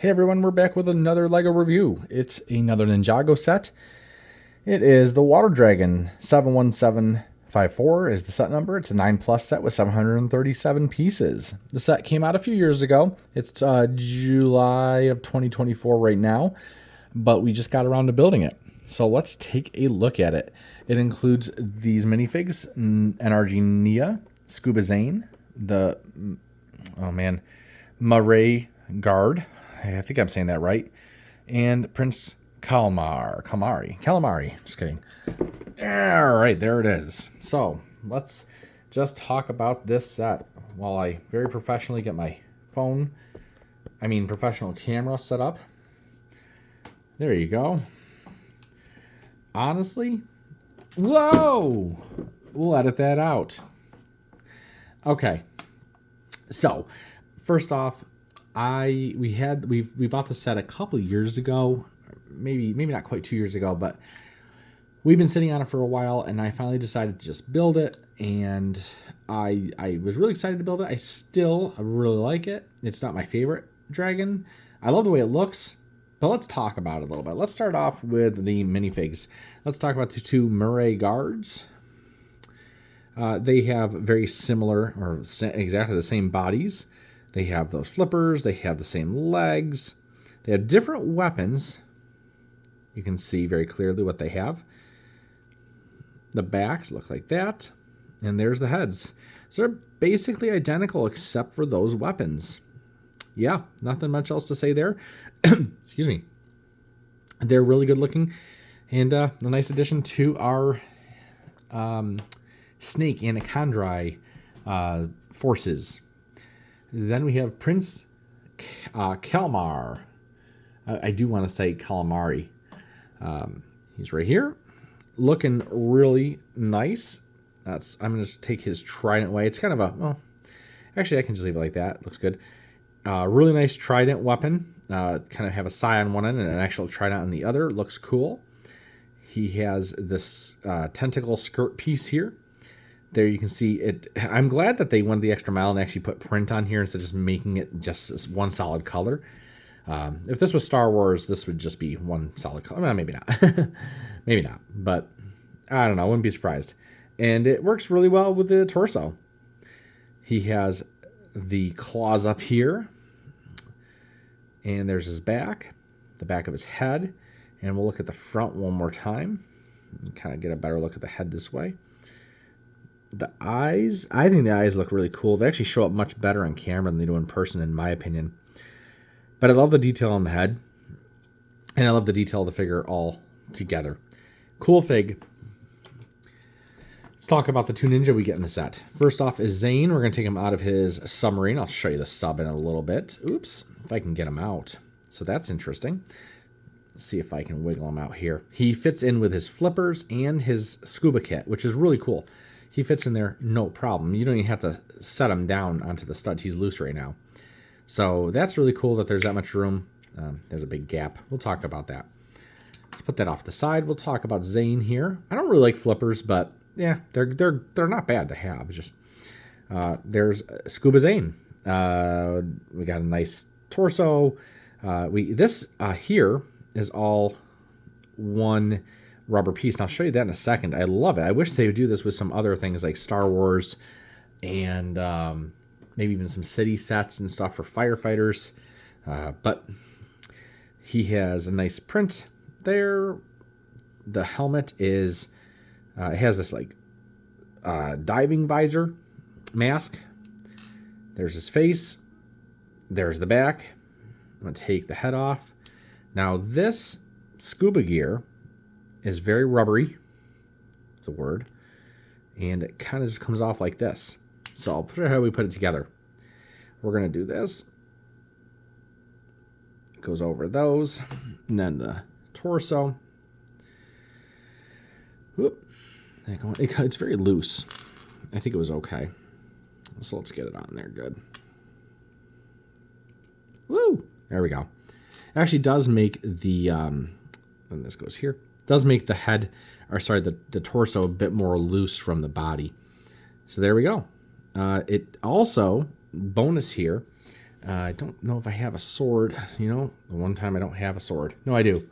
Hey everyone, we're back with another LEGO review. It's another Ninjago set. It is the Water Dragon 71754 is the set number. It's a 9 plus set with 737 pieces. The set came out a few years ago. It's July of 2024 right now, but we just got around to building it. So let's take a look at it. It includes these minifigs, NRG Nia, Scuba Zane, the, Murray Guard. I think I'm saying that right. And Prince Calamari. Just kidding. All right, there it is. So let's just talk about this set while I very professionally get my professional camera set up. There you go. Honestly, whoa! We'll edit that out. Okay. So, first off, we bought the set a couple years ago, maybe not quite 2 years ago, but we've been sitting on it for a while, and I finally decided to just build it, and I was really excited to build it. I really like it. It's not my favorite dragon. I love the way it looks, but let's talk about it a little bit. Let's start off with the minifigs. Let's talk about the two Murray guards. They have very similar, or exactly the same bodies. They have those flippers. They have the same legs. They have different weapons. You can see very clearly what they have. The backs look like that. And there's the heads. So they're basically identical except for those weapons. Yeah, nothing much else to say there. Excuse me. They're really good looking. And a nice addition to our snake anaconda forces. Then we have Prince Kalmar. I do want to say calamari. He's right here, looking really nice. I'm going to take his trident away. It's kind of actually I can just leave it like that. It looks good. Really nice trident weapon. Kind of have a sai on one end and an actual trident on the other. Looks cool. He has this tentacle skirt piece here. There you can see it. I'm glad that they went the extra mile and actually put print on here instead of just making it just this one solid color. If this was Star Wars, this would just be one solid color. Well, maybe not. Maybe not. But I don't know. I wouldn't be surprised. And it works really well with the torso. He has the claws up here. And there's his back. The back of his head. And we'll look at the front one more time. And kind of get a better look at the head this way. The eyes, I think the eyes look really cool. They actually show up much better on camera than they do in person, in my opinion. But I love the detail on the head. And I love the detail of the figure all together. Cool fig. Let's talk about the two ninja we get in the set. First off is Zane. We're going to take him out of his submarine. I'll show you the sub in a little bit. Oops, if I can get him out. So that's interesting. Let's see if I can wiggle him out here. He fits in with his flippers and his scuba kit, which is really cool. He fits in there no problem. You don't even have to set him down onto the studs. He's loose right now. So that's really cool that there's that much room. There's a big gap. We'll talk about that. Let's put that off the side. We'll talk about Zane here. I don't really like flippers, but yeah, they're not bad to have. Just there's Scuba Zane. We got a nice torso. This here is all one rubber piece. And I'll show you that in a second. I love it. I wish they would do this with some other things like Star Wars and maybe even some city sets and stuff for firefighters. But he has a nice print there. The helmet is, it has this like diving visor mask. There's his face. There's the back. I'm going to take the head off. Now this scuba gear is very rubbery. It's a word. And it kind of just comes off like this. So I'll show you how we put it together. We're going to do this. It goes over those. And then the torso. Whoop. It's very loose. I think it was okay. So let's get it on there good. Woo! There we go. It actually does make the, and this goes here, does make the head, or sorry, the torso a bit more loose from the body. So there we go. It also, bonus here, I don't know if I have a sword. You know, the one time I don't have a sword. No, I do.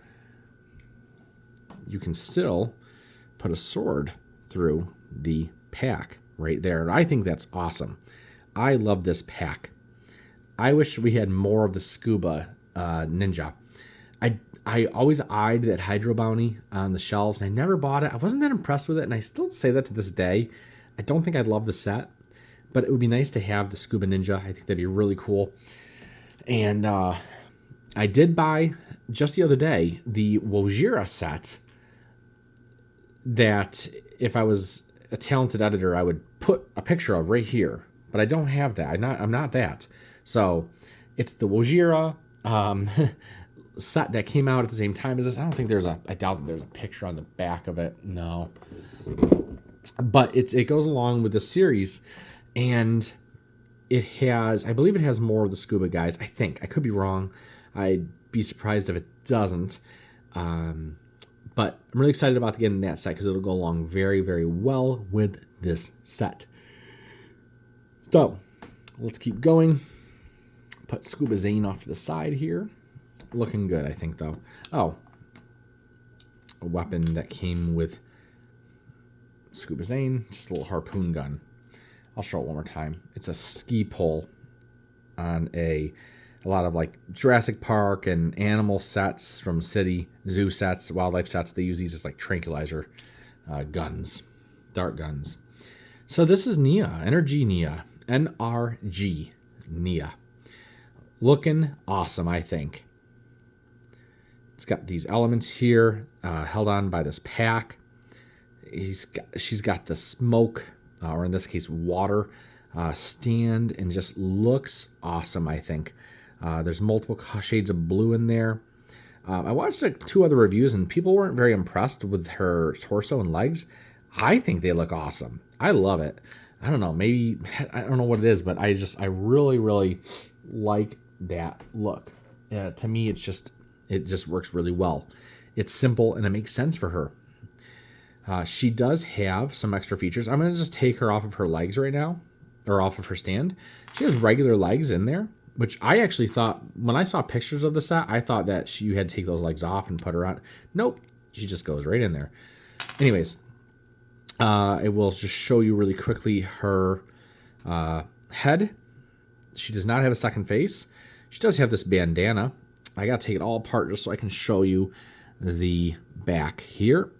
You can still put a sword through the pack right there. And I think that's awesome. I love this pack. I wish we had more of the scuba ninja. I always eyed that Hydro Bounty on the shelves, and I never bought it. I wasn't that impressed with it, and I still say that to this day. I don't think I'd love the set, but it would be nice to have the Scuba Ninja. I think that'd be really cool. And I did buy, just the other day, the Wojira set that if I was a talented editor, I would put a picture of right here. But I don't have that. I'm not that. So it's the Wojira set that came out at the same time as this. I don't think I doubt that there's a picture on the back of it. No. But it goes along with the series, and I believe it has more of the scuba guys. I think. I could be wrong. I'd be surprised if it doesn't. But I'm really excited about getting that set because it'll go along very, very well with this set. So let's keep going. Put Scuba Zane off to the side here. Looking good, I think, though. Oh, a weapon that came with Scuba Zane, just a little harpoon gun. I'll show it one more time. It's a ski pole on a lot of like Jurassic Park and animal sets from city, zoo sets, wildlife sets. They use these as like tranquilizer guns, dart guns. So this is Nia, NRG Nia, NRG Nia. Looking awesome, I think. It's got these elements here held on by this pack. She's got the smoke, or in this case, water stand, and just looks awesome, I think. There's multiple shades of blue in there. I watched like 2 other reviews, and people weren't very impressed with her torso and legs. I think they look awesome. I love it. I don't know, maybe, I don't know what it is, but I really, really like that look. To me, it just works really well. It's simple, and it makes sense for her. She does have some extra features. I'm going to just take her off of her legs right now, or off of her stand. She has regular legs in there, which I actually thought, when I saw pictures of the set, I thought that you had to take those legs off and put her on. Nope, she just goes right in there. Anyways, I will just show you really quickly her head. She does not have a second face. She does have this bandana. I got to take it all apart just so I can show you the back here.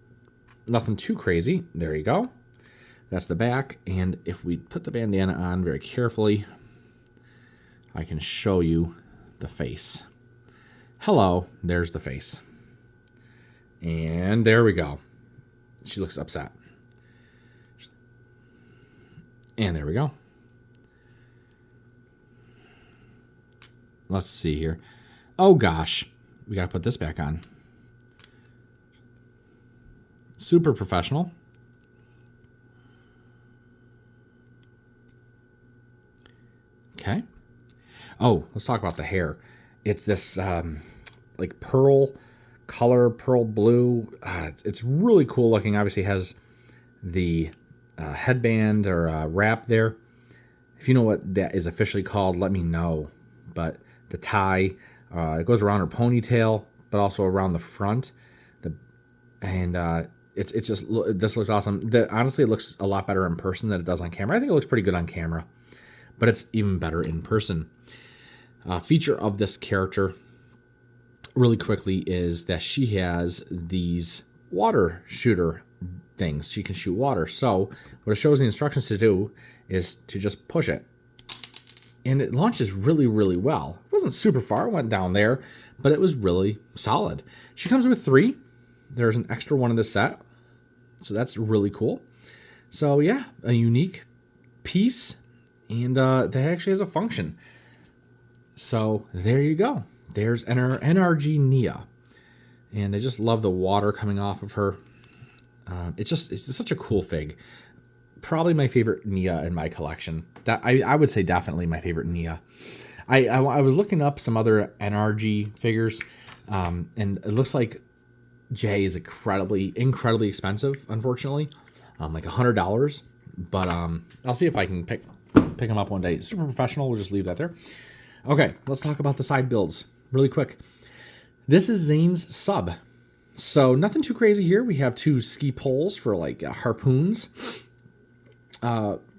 Nothing too crazy. There you go. That's the back. And if we put the bandana on very carefully, I can show you the face. Hello. There's the face. And there we go. She looks upset. And there we go. Let's see here. Oh gosh. We got to put this back on. Super professional. Okay. Oh, let's talk about the hair. It's this like pearl color, pearl blue. It's really cool looking. Obviously has the headband or wrap there. If you know what that is officially called, let me know. But the tie, it goes around her ponytail, but also around the front. It's just, this looks awesome. Honestly, it looks a lot better in person than it does on camera. I think it looks pretty good on camera, but it's even better in person. Feature of this character, really quickly, is that she has these water shooter things. She can shoot water. So what it shows the instructions to do is to just push it. And it launches really, really well. It wasn't super far. It went down there, but it was really solid. She comes with 3. There's an extra one in the set. So that's really cool. So yeah, a unique piece, and that actually has a function. So there you go. There's NRG Nia. And I just love the water coming off of her. It's such a cool fig. Probably my favorite Nia in my collection. That I would say definitely my favorite Nia. I was looking up some other NRG figures, and it looks like J is incredibly expensive, unfortunately, like $100. But I'll see if I can pick them up one day. Super professional. We'll just leave that there. Okay, let's talk about the side builds really quick. This is Zane's sub. So nothing too crazy here. We have 2 ski poles for like harpoons.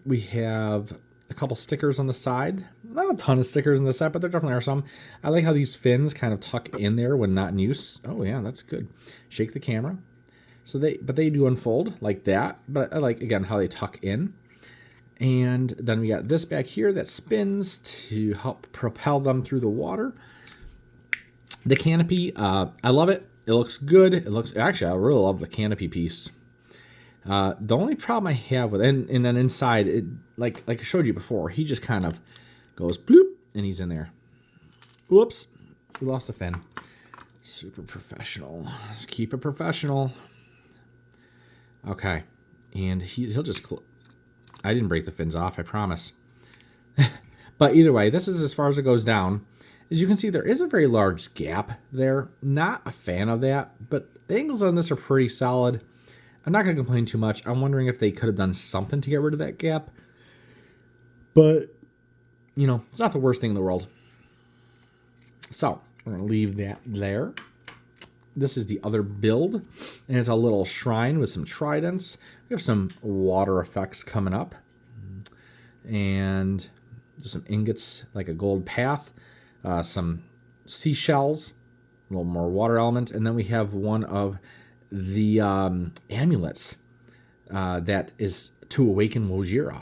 We have a couple stickers on the side. Not a ton of stickers on the side, but there definitely are some. I like how these fins kind of tuck in there when not in use. Oh yeah, that's good. Shake the camera. So they do unfold like that. But I like, again, how they tuck in. And then we got this back here that spins to help propel them through the water. The canopy, I love it. It looks good. Actually, I really love the canopy piece. The only problem I have with it, and then inside, it like I showed you before, he just kind of goes bloop, and he's in there. Whoops, we lost a fin. Super professional. Let's keep it professional. Okay, and he'll just... I didn't break the fins off, I promise. But either way, this is as far as it goes down. As you can see, there is a very large gap there. Not a fan of that, but the angles on this are pretty solid. I'm not going to complain too much. I'm wondering if they could have done something to get rid of that gap. But, you know, it's not the worst thing in the world. So, we're going to leave that there. This is the other build, and it's a little shrine with some tridents. We have some water effects coming up. And just some ingots, like a gold path. Some seashells, a little more water element, and then we have one of the amulets that is to awaken Wojira.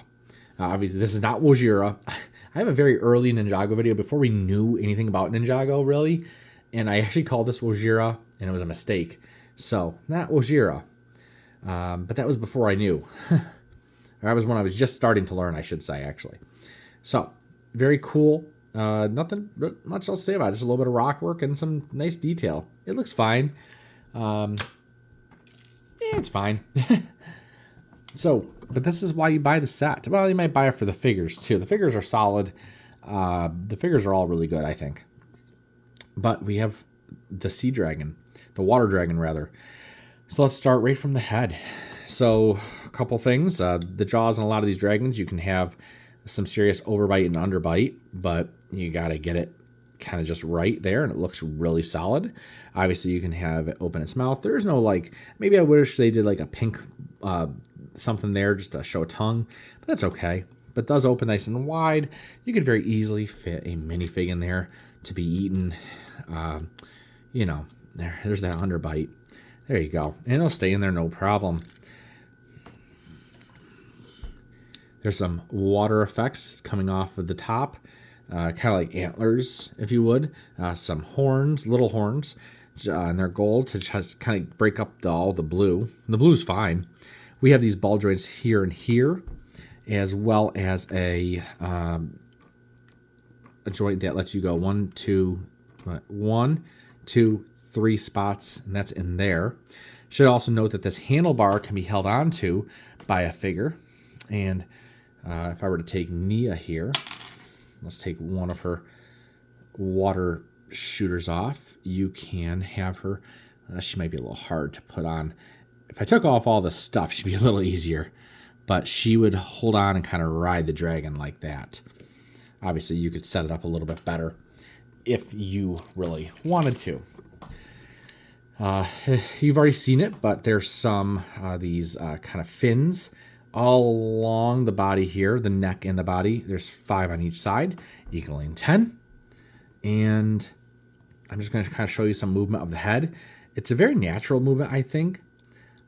Obviously, this is not Wojira. I have a very early Ninjago video before we knew anything about Ninjago, really, and I actually called this Wojira, and it was a mistake. So, not Wojira, but that was before I knew. That was when I was just starting to learn, I should say, actually. So, very cool. Nothing much else to say about it. Just a little bit of rock work and some nice detail. It looks fine. Yeah, it's fine. So, but this is why you buy the set. Well, you might buy it for the figures, too. The figures are solid. The figures are all really good, I think. But we have the sea dragon. The water dragon, rather. So let's start right from the head. So, a couple things. The jaws on a lot of these dragons, you can have some serious overbite and underbite, but you got to get it kind of just right there, and it looks really solid. Obviously, you can have it open its mouth. There's no, like, maybe I wish they did like a pink something there just to show a tongue, but that's okay. But it does open nice and wide. You could very easily fit a minifig in there to be eaten. You know, there's that underbite. There you go. And it'll stay in there no problem. There's some water effects coming off of the top, kind of like antlers, if you would. Some horns, little horns, and they're gold to just kind of break up all the blue. The blue's fine. We have these ball joints here and here, as well as a joint that lets you go 1, 2, 3 spots, and that's in there. Should also note that this handlebar can be held onto by a figure, and if I were to take Nia here, let's take one of her water shooters off. You can have her, she might be a little hard to put on. If I took off all the stuff, she'd be a little easier, but she would hold on and kind of ride the dragon like that. Obviously, you could set it up a little bit better if you really wanted to. You've already seen it, but there's some these kind of fins all along the body here, the neck and the body. There's 5 on each side, equaling 10. And I'm just going to kind of show you some movement of the head. It's a very natural movement, I think.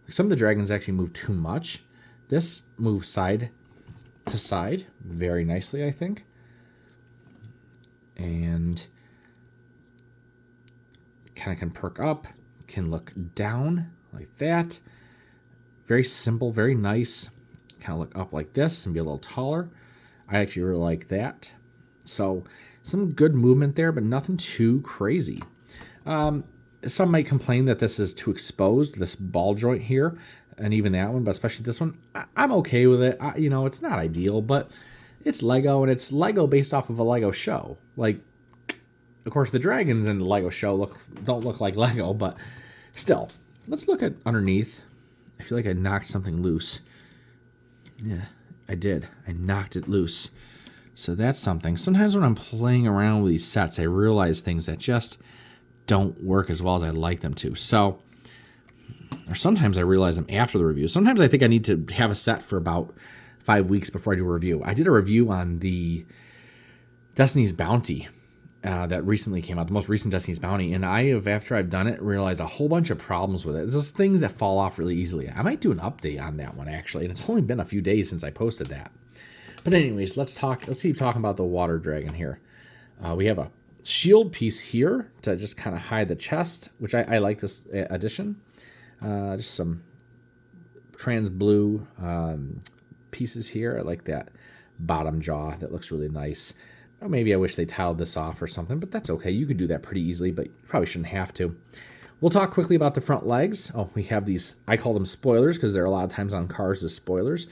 Some of the dragons actually move too much. This moves side to side very nicely, I think. And kind of can perk up, can look down like that. Very simple, very nice. Kind of look up like this and be a little taller. I actually really like that. So some good movement there, but nothing too crazy. Some might complain that this is too exposed, this ball joint here, and even that one, but especially this one. I'm okay with it. You know, it's not ideal, but it's Lego, and it's Lego based off of a Lego show. Like, of course, the dragons in the Lego show don't look like Lego, but still. Let's look at underneath. I feel like I knocked something loose. Yeah, I did. I knocked it loose. So that's something. Sometimes when I'm playing around with these sets, I realize things that just don't work as well as I like them to. So, or sometimes I realize them after the review. Sometimes I think I need to have a set for about 5 weeks before I do a review. I did a review on the Destiny's Bounty that recently came out, the most recent Destiny's Bounty, and I have, after I've done it, realized a whole bunch of problems with it. There's just things that fall off really easily. I might do an update on that one, actually, and it's only been a few days since I posted that. But anyways, let's keep talking about the water dragon here. We have a shield piece here to just kind of hide the chest, which I like this addition. Just some trans blue pieces here. I like that bottom jaw. That looks really nice. Or maybe I wish they tiled this off or something, but that's okay. You could do that pretty easily, but you probably shouldn't have to. We'll talk quickly about the front legs. Oh, we have these, I call them spoilers because they're a lot of times on cars as spoilers.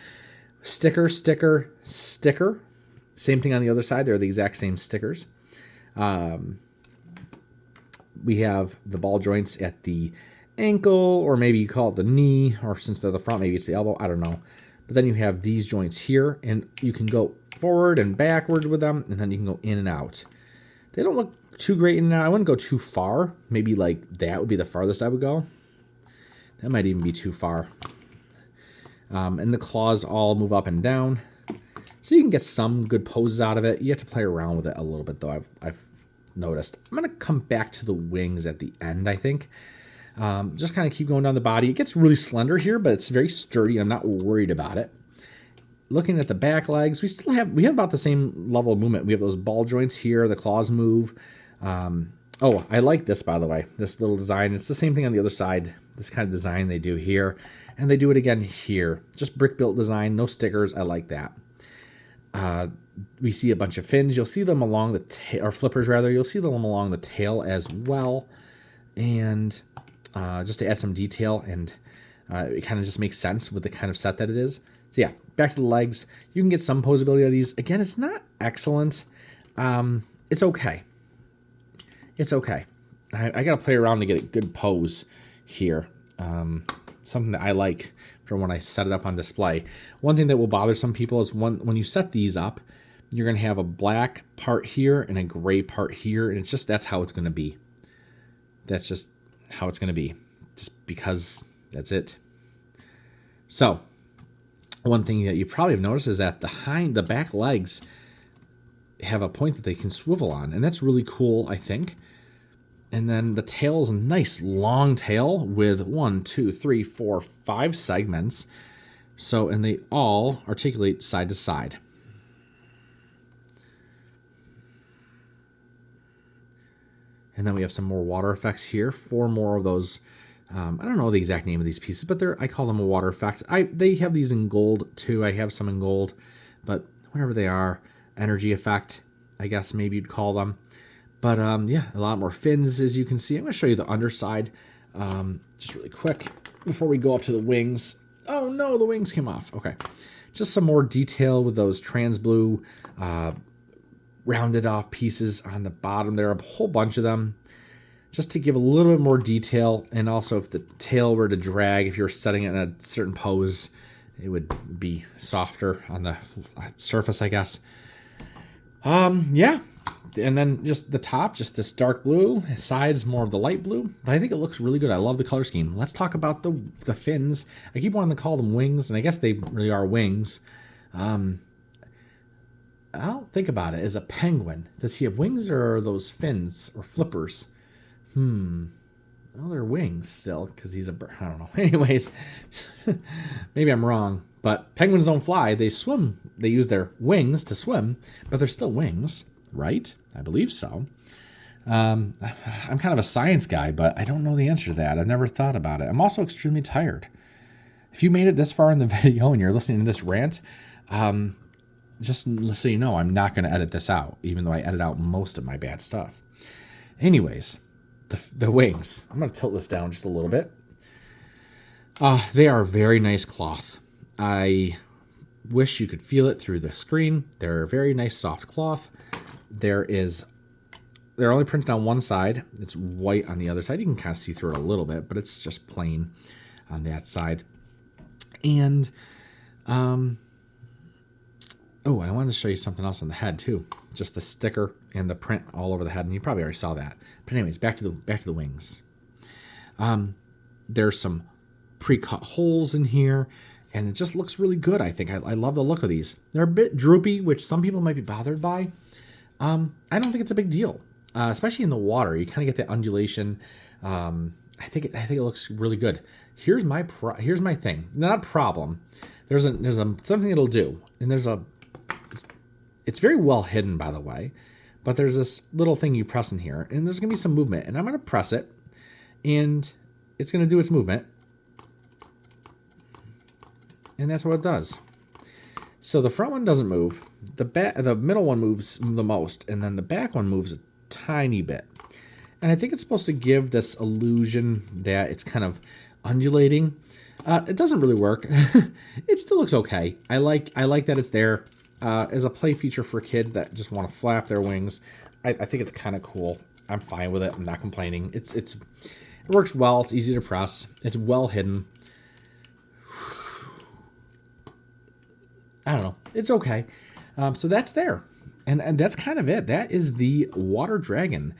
Sticker, sticker, sticker. Same thing on the other side. They're the exact same stickers. We have the ball joints at the ankle, or maybe you call it the knee, or since they're the front, maybe it's the elbow. I don't know. But then you have these joints here, and you can go forward and backward with them, and then you can go in and out. They don't look too great in and out. I wouldn't go too far. Maybe like that would be the farthest I would go. That might even be too far. And the claws all move up and down. So you can get some good poses out of it. You have to play around with it a little bit, though, I've noticed. I'm going to come back to the wings at the end, I think. Just kind of keep going down the body. It gets really slender here, but it's very sturdy. I'm not worried about it. Looking at the back legs, we have about the same level of movement. We have those ball joints here. The claws move. Oh, I like this, by the way. This little design. It's the same thing on the other side. This kind of design they do here. And they do it again here. Just brick-built design. No stickers. I like that. We see a bunch of fins. You'll see them along the tail, or flippers rather. You'll see them along the tail as well. And just to add some detail, and it kind of just makes sense with the kind of set that it is. So yeah, back to the legs. You can get some posability of these. Again, it's not excellent. It's okay. It's okay. I got to play around to get a good pose here. Something that I like for when I set it up on display. One thing that will bother some people is when you set these up, you're going to have a black part here and a gray part here, and that's how it's going to be. That's just how it's going to be, just because that's it. So, one thing that you probably have noticed is that the back legs have a point that they can swivel on, and that's really cool, I think. And then the tail is a nice long tail with 1, 2, 3, 4, 5 segments. So, and they all articulate side to side. And then we have some more water effects here. 4 more of those. I don't know the exact name of these pieces, but I call them a water effect. They have these in gold too. I have some in gold, but whatever they are, energy effect, I guess maybe you'd call them. But yeah, a lot more fins, as you can see. I'm going to show you the underside just really quick before we go up to the wings. Oh no, the wings came off. Okay, just some more detail with those trans blue rounded off pieces on the bottom. There are a whole bunch of them, just to give a little bit more detail. And also, if the tail were to drag, if you're setting it in a certain pose, it would be softer on the surface, I guess. Yeah. And then just the top, just this dark blue, sides more of the light blue. But I think it looks really good. I love the color scheme. Let's talk about the fins. I keep wanting to call them wings, and I guess they really are wings. I'll think about it. Is a penguin, does he have wings, or are those fins or flippers? Well, they're wings still, because he's a bird. I don't know. Anyways, maybe I'm wrong. But penguins don't fly. They swim. They use their wings to swim, but they're still wings, right? I believe so. I'm kind of a science guy, but I don't know the answer to that. I've never thought about it. I'm also extremely tired. If you made it this far in the video and you're listening to this rant, just so you know, I'm not going to edit this out, even though I edit out most of my bad stuff. Anyways, the wings. I'm going to tilt this down just a little bit. They are very nice cloth. I wish you could feel it through the screen. They're a very nice soft cloth. They're only printed on one side. It's white on the other side. You can kind of see through it a little bit, but it's just plain on that side. And Oh, I wanted to show you something else on the head too. Just the sticker and the print all over the head, and you probably already saw that. But anyways, back to the wings. There's some pre-cut holes in here, and it just looks really good. I think I love the look of these. They're a bit droopy, which some people might be bothered by. I don't think it's a big deal, especially in the water. You kind of get that undulation. I think it looks really good. Here's my thing. Not a problem. There's something it'll do, and it's very well hidden, by the way. But there's this little thing you press in here, and there's gonna be some movement, and I'm gonna press it, and it's gonna do its movement, and that's what it does. So the front one doesn't move. The middle one moves the most, and then the back one moves a tiny bit. And I think it's supposed to give this illusion that it's kind of undulating. It doesn't really work. It still looks okay. I like that it's there as a play feature for kids that just want to flap their wings. I think it's kind of cool. I'm fine with it. I'm not complaining. It works well. It's easy to press. It's well hidden. I don't know. It's okay. So that's there. And that's kind of it. That is the water dragon.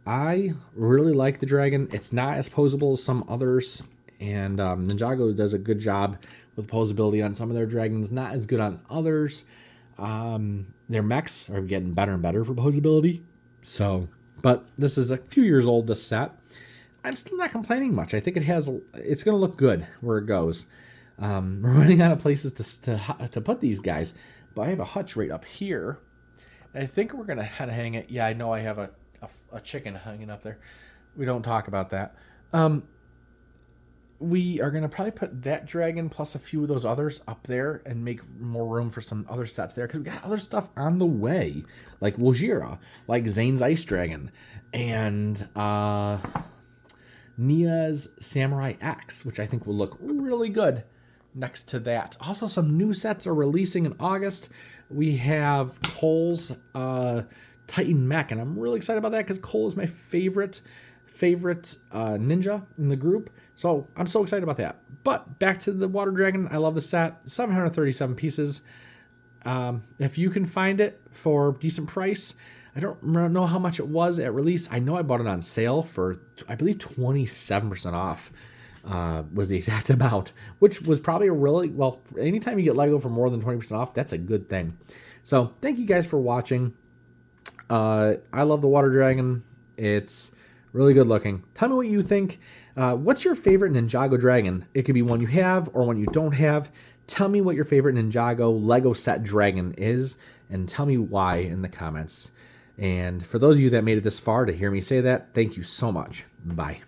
I really like the dragon. It's not as posable as some others. And Ninjago does a good job with posability on some of their dragons. Not as good on others. Their mechs are getting better and better for posability. So, but this is a few years old, this set. I'm still not complaining much. I think it's going to look good where it goes. We're running out of places to put these guys, but I have a hutch right up here. And I think we're gonna hang it. Yeah, I know I have a chicken hanging up there. We don't talk about that. We are gonna probably put that dragon plus a few of those others up there and make more room for some other sets there, because we got other stuff on the way, like Wojira, like Zane's Ice Dragon, and Nia's Samurai Axe, which I think will look really good next to that. Also, some new sets are releasing in August. We have Cole's Titan Mech, and I'm really excited about that because Cole is my favorite ninja in the group. So I'm so excited about that. But back to the Water Dragon. I love the set. 737 pieces. If you can find it for a decent price, I don't know how much it was at release. I know I bought it on sale for, I believe, 27% off. Was the exact amount, which was probably well, anytime you get Lego for more than 20% off, that's a good thing. So thank you guys for watching. I love the Water Dragon. It's really good looking. Tell me what you think. What's your favorite Ninjago dragon? It could be one you have or one you don't have. Tell me what your favorite Ninjago Lego set dragon is, and tell me why in the comments. And for those of you that made it this far to hear me say that, thank you so much. Bye.